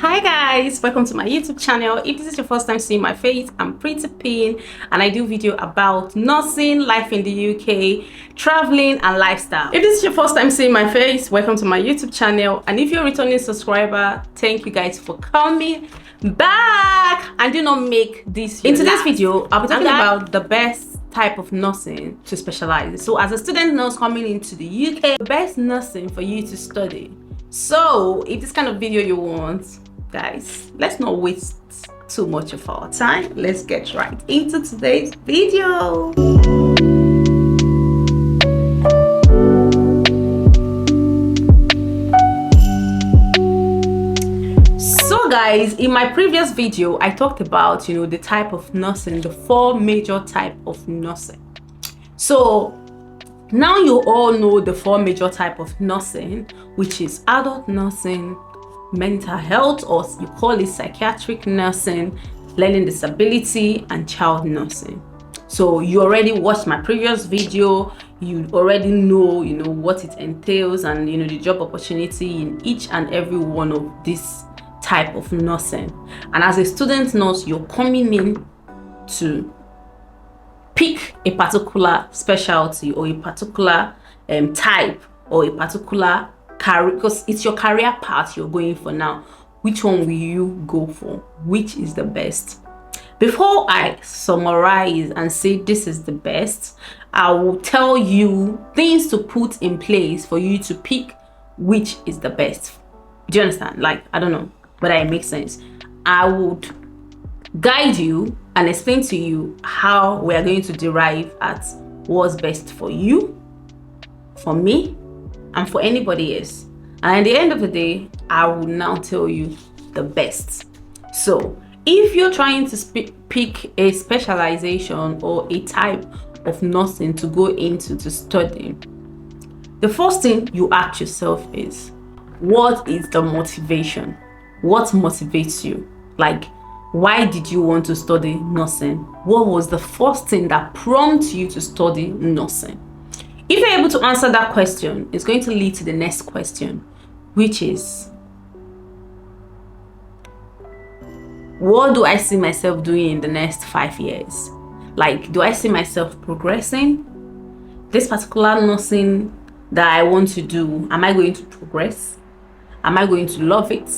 Hi guys, welcome to my YouTube channel. If this is your first time seeing my face, I'm Pretty Pin and I do video about nursing, life in the UK, traveling and lifestyle. If this is your first time seeing my face, welcome to my YouTube channel, and if you're a returning subscriber, thank you guys for coming back and do not make this in today's video. I'll be talking about the best type of nursing to specialize. So as a student nurse coming into the UK, the best nursing for you to study. So if this kind of video you want, guys, let's not waste too much of our time. Let's get right into today's video. So guys, in my previous video I talked about the type of nursing, the 4 major type of nursing. So now you all know the 4 major type of nursing, which is adult nursing, mental health, or you call it psychiatric nursing, learning disability, and child nursing. So you already watched my previous video, you already know what it entails and the job opportunity in each and every one of this type of nursing. And as a student nurse, you're coming in to pick a particular specialty or a particular type or a particular career, because it's your career path you're going for now. Which one will you go for? Which is the best? Before I summarize and say this is the best, I will tell you things to put in place for you to pick which is the best. Do you understand? Like, I don't know whether it makes sense. I would guide you and explain to you how we are going to derive at what's best for you, for me, and for anybody else. And at the end of the day, I will now tell you the best. So if you're trying to pick a specialization or a type of nursing to go into to study, the first thing you ask yourself is, what is the motivation? What motivates you? Like, why did you want to study nursing? What was the first thing that prompted you to study nursing? If you're able to answer that question, it's going to lead to the next question, which is, what do I see myself doing in the next 5 years? Like, do I see myself progressing? This particular nursing that I want to do, am I going to progress? Am I going to love it?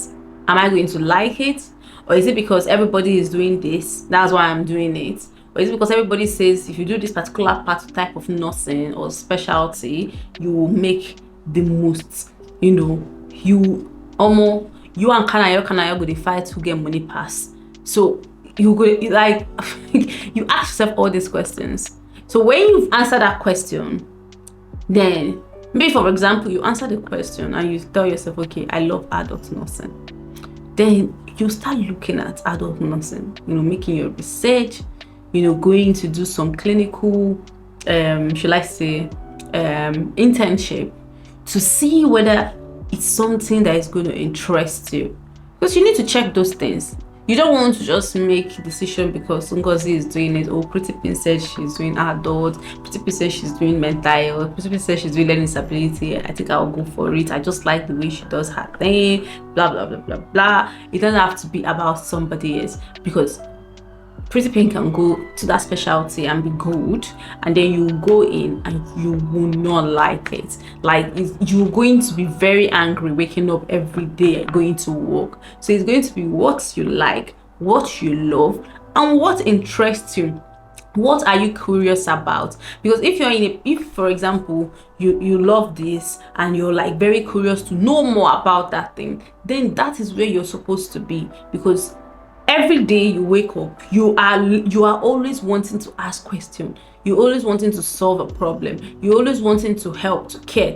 Am I going to like it? Or is it because everybody is doing this, that's why I'm doing it? Or is it because everybody says if you do this particular type of nursing or specialty, you will make the most, you and Kanayo go dey fight who get money pass. So you go like you ask yourself all these questions. So when you've answered that question, then maybe for example you answer the question and you tell yourself, okay, I love adult nursing. Then you start looking at adult nursing, making your research, going to do some clinical, should I say, internship to see whether it's something that is going to interest you. Because you need to check those things. You don't want to just make a decision because Ngozi is doing it. Oh, Pretty Pin says she's doing adult. Pretty Pin says she's doing mental health. Pretty Pin says she's doing learning disability. I think I'll go for it. I just like the way she does her thing. Blah, blah, blah, blah, blah. It doesn't have to be about somebody else, because Pretty Pin can go to that specialty and be good, and then you go in and you will not like it. Like, you're going to be very angry waking up every day going to work. So it's going to be what you like, what you love, and what interests you. What are you curious about? Because if for example you love this and you're like very curious to know more about that thing, then that is where you're supposed to be. Because every day you wake up, you are always wanting to ask questions. You're always wanting to solve a problem. You're always wanting to help, to care.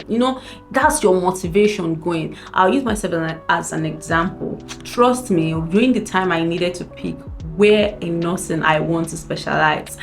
That's your motivation going. I'll use myself as an example. Trust me, during the time I needed to pick where in nursing I want to specialize,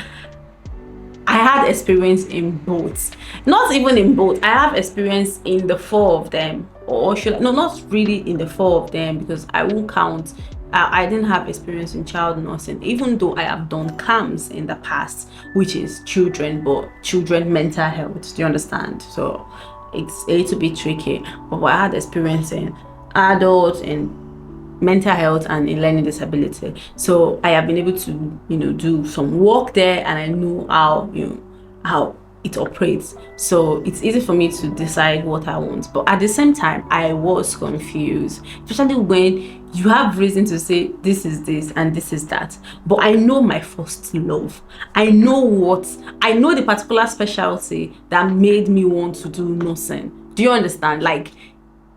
I had experience in both. Not even in both. I have experience in the 4 of them. Or not really in the 4 of them, because I won't count. I didn't have experience in child nursing, even though I have done CAMS in the past, which is children mental health. Do you understand? So it's a little bit tricky. But I had experience in adult and mental health and in learning disability. So I have been able to, do some work there, and I know how it operates. So it's easy for me to decide what I want. But at the same time, I was confused, especially when you have reason to say this is this and this is that. But I know my first love. I know the particular specialty that made me want to do nursing. Do you understand? Like,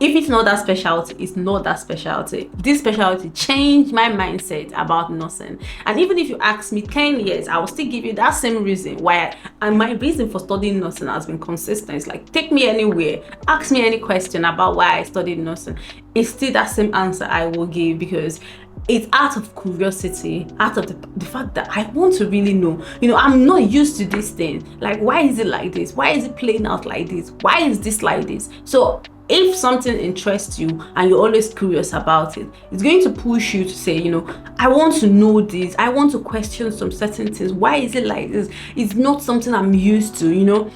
if it's not that specialty, it's not that specialty. This specialty changed my mindset about nursing. And even if you ask me 10 years, I will still give you that same reason why. And my reason for studying nursing has been consistent. It's like, take me anywhere, ask me any question about why I studied nursing. It's still that same answer I will give, because it's out of curiosity, out of the fact that I want to really know. I'm not used to this thing. Like, why is it like this? Why is it playing out like this? Why is this like this? So if something interests you and you're always curious about it, it's going to push you to say, I want to know this. I want to question some certain things. Why is it like this? It's not something I'm used to,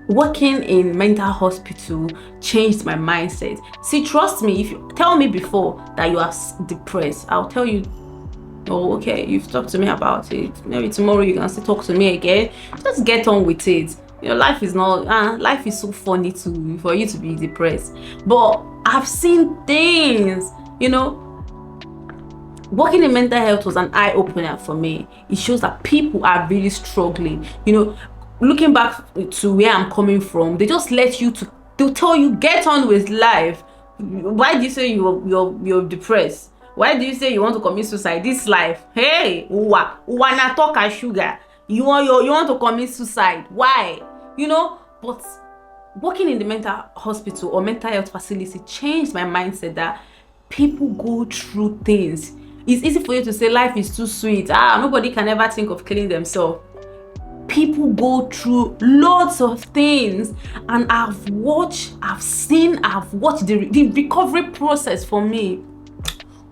Working in mental hospital changed my mindset. See, trust me, if you tell me before that you are depressed, I'll tell you, oh, okay, you've talked to me about it. Maybe tomorrow you can still talk to me again. Just get on with it. Life is so funny for you to be depressed. But I've seen things, working in mental health was an eye-opener for me. It shows that people are really struggling. Looking back to where I'm coming from, they just they'll tell you, get on with life. Why do you say you're depressed? Why do you say you want to commit suicide? This life, hey, wanna talk a sugar. You want to commit suicide. Why? But working in the mental hospital or mental health facility changed my mindset that people go through things. It's easy for you to say life is too sweet. Nobody can ever think of killing themselves. People go through lots of things, and I've watched the recovery process for me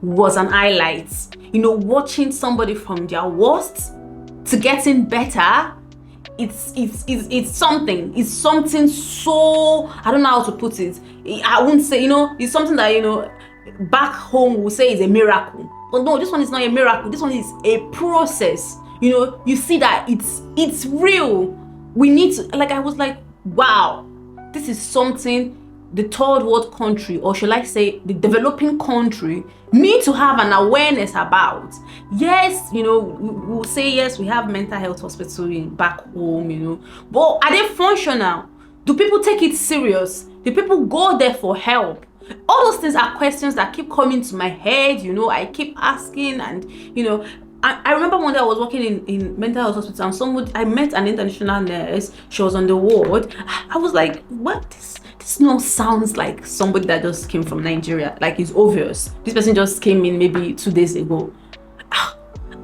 was an highlight. Watching somebody from their worst to getting better, it's something so, I don't know how to put it. I wouldn't say, it's something that, back home we'll say is a miracle. But no, this one is not a miracle. This one is a process. You see that it's real. We need to, I was like, wow, this is something the third world country, or should I say the developing country, need to have an awareness about. Yes, we'll say yes, we have mental health hospital back home, but are they functional? Do people take it serious? Do people go there for help? All those things are questions that keep coming to my head. I keep asking, and I remember one day I was working in mental health hospital, and I met an international nurse. She was on the ward. I was like, what? This no sounds like somebody that just came from Nigeria. Like, it's obvious. This person just came in maybe 2 days ago.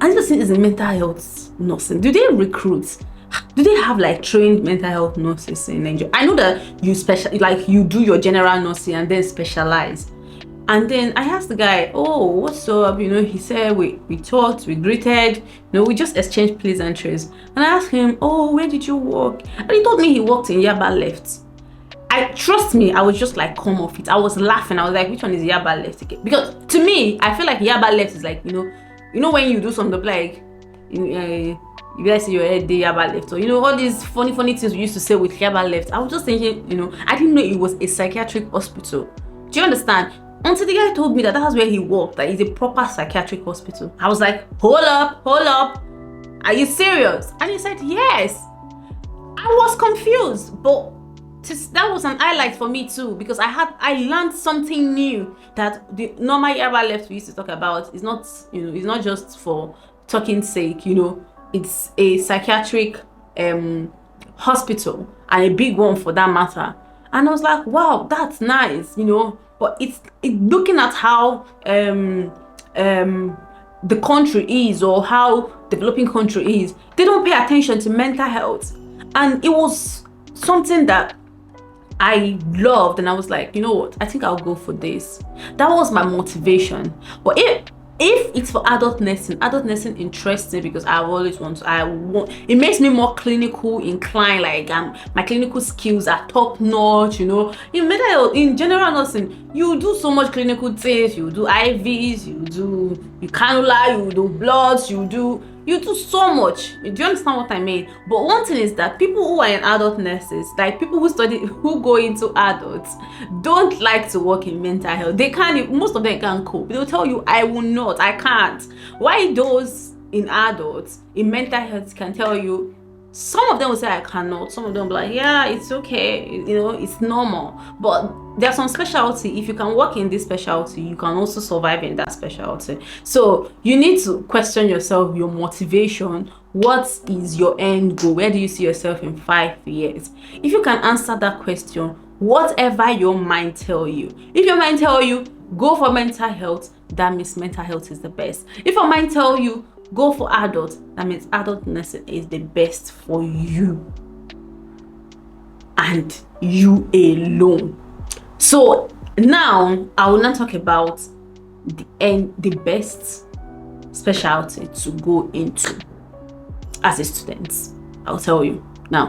And this person is in mental health nursing. Do they recruit? Do they have trained mental health nurses in Nigeria? I know that you do your general nursing and then specialize. And then I asked the guy, oh, what's up? He said we talked, we greeted, we just exchanged pleasantries. And I asked him, oh, where did you work? And he told me he worked in Yaba Left. Trust me, I was just come off it. I was laughing. I was like, which one is Yaba Left? Because to me, I feel like Yaba Left is when you do something you guys see your head, Yaba Left, or all these funny things we used to say with Yaba Left. I was just thinking, I didn't know it was a psychiatric hospital. Do you understand? Until the guy told me that that's where he worked, that it's a proper psychiatric hospital. I was like, hold up, are you serious? And he said, yes. I was confused, but that was an highlight for me too, because I learned something new, that the normal Yaba Left we used to talk about is not, it's not just for talking's sake, it's a psychiatric hospital, and a big one for that matter. And I was like, wow, that's nice, but it's looking at how the country is, or how developing country is, they don't pay attention to mental health. And it was something that I loved, and I was like, you know what, I think I'll go for this. That was my motivation. But If it's for adult nursing interests me because it makes me more clinical inclined. Like my clinical skills are top notch, you know. In mental health, in general nursing, you do so much clinical things. You do IVs, you cannula, you do bloods, you do so much. Do you understand what I mean? But one thing is that people who are in adult nurses, like people who go into adults, don't like to work in mental health. They can't, most of them can't cope. They'll tell you, I will not, I can't. Why those in adults, in mental health, can tell you, some of them will say I cannot, some of them will be like, yeah, it's okay, you know, it's normal. But there's some specialty. If you can work in this specialty, you can also survive in that specialty. So you need to question yourself, your motivation. What is your end goal? Where do you see yourself in 5 years? If you can answer that question, whatever your mind tell you, if your mind tell you go for mental health, that means mental health is the best. If your mind tell you go for adult, that means adult nursing is the best for you and you alone. So now I will not talk about the best specialty to go into as a student. I'll tell you now.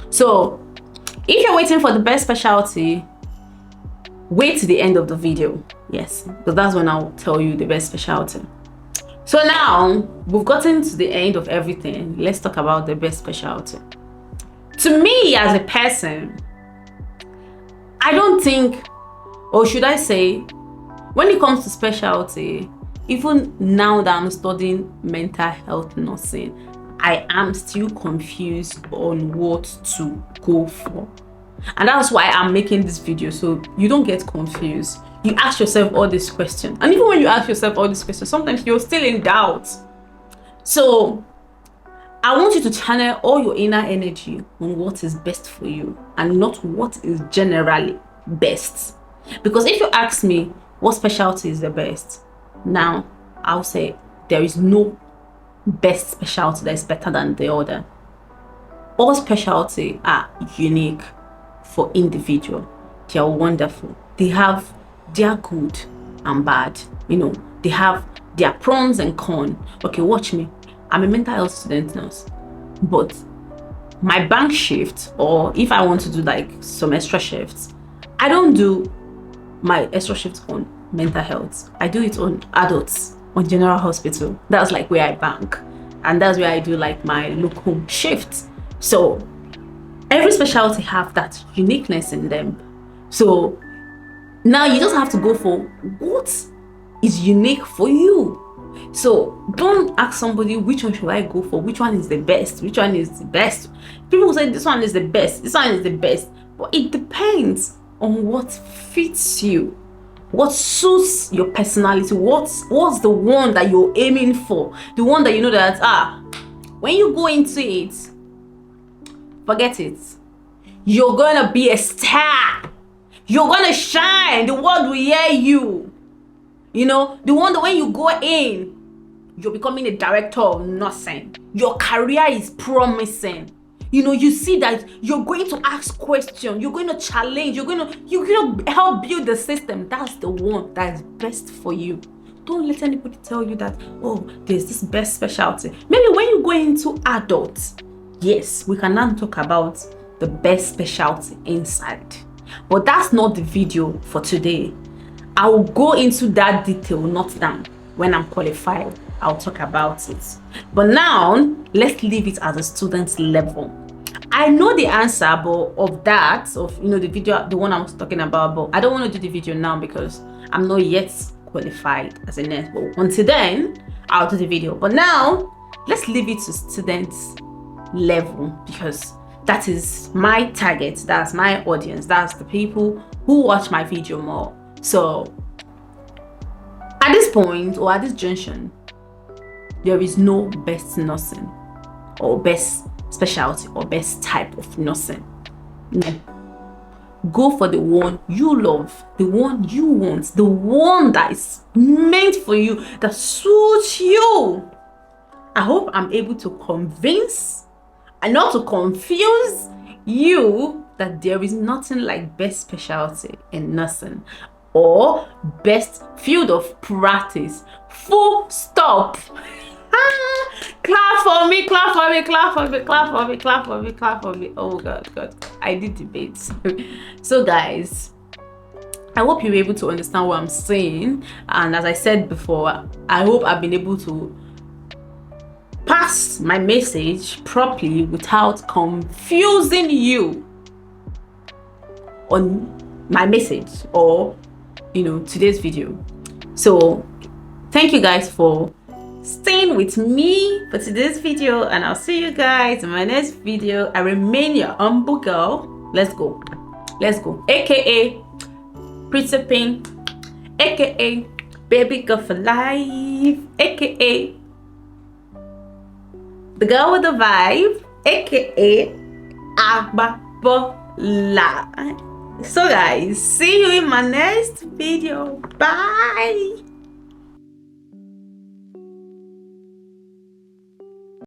So if you're waiting for the best specialty, wait to the end of the video. Yes, because that's when I'll tell you the best specialty. So now we've gotten to the end of everything. Let's talk about the best specialty. To me as a person, I don't think, or should I say, when it comes to specialty, even now that I'm studying mental health nursing, I am still confused on what to go for. And that's why I'm making this video, so you don't get confused. You ask yourself all these questions. And even when you ask yourself all these questions, sometimes you're still in doubt. So I want you to channel all your inner energy on what is best for you and not what is generally best. Because if you ask me what specialty is the best, now I'll say there is no best specialty that is better than the other. All specialty are unique for individual. They are wonderful. They are good and bad. You know, they have their pros and cons. Okay, watch me. I'm a mental health student nurse, but my bank shift, or if I want to do like some extra shifts, I don't do my extra shifts on mental health. I do it on adults, on general hospital. That's like where I bank, and that's where I do like my local shifts. So every specialty have that uniqueness in them. So now you just have to go for what is unique for you. So don't ask somebody which one should I go for, which one is the best, which one is the best. People say this one is the best, this one is the best, but it depends on what fits you, what suits your personality, what's the one that you're aiming for, the one that you know that when you go into it, forget it, you're gonna be a star, you're gonna shine, the world will hear you. You know, the one that when you go in, you're becoming a director of nursing, your career is promising. You know, you see that you're going to ask questions, you're going to challenge, you're going to help build the system. That's the one that is best for you. Don't let anybody tell you that, oh, there's this best specialty. Maybe when you go into adults, yes, we can now talk about the best specialty inside. But that's not the video for today. I will go into that detail, not now. When I'm qualified, I'll talk about it. But now, let's leave it at a student's level. I know the answer of the video, the one I was talking about, but I don't want to do the video now because I'm not yet qualified as a nurse. But until then, I'll do the video. But now, let's leave it to students' level because that is my target, that's my audience, that's the people who watch my video more. So at this point or at this junction, there is no best nursing or best specialty or best type of nursing. No. Go for the one you love, the one you want, the one that is meant for you, that suits you. I hope I'm able to convince and not to confuse you that there is nothing like best specialty in nursing or best field of practice Full stop. Clap for me, clap for me, clap for me, clap for me, clap for me, clap for me. Oh God, I did debates. So guys, I hope you're able to understand what I'm saying, and as I said before, I hope I've been able to pass my message properly without confusing you on my message or today's video. So thank you guys for staying with me for today's video, and I'll see you guys in my next video. I remain your humble girl. Let's go, aka Pretty Pink, aka Baby Girl for Life, aka the girl with the vibe, aka Agbabola. So guys, see you in my next video. Bye.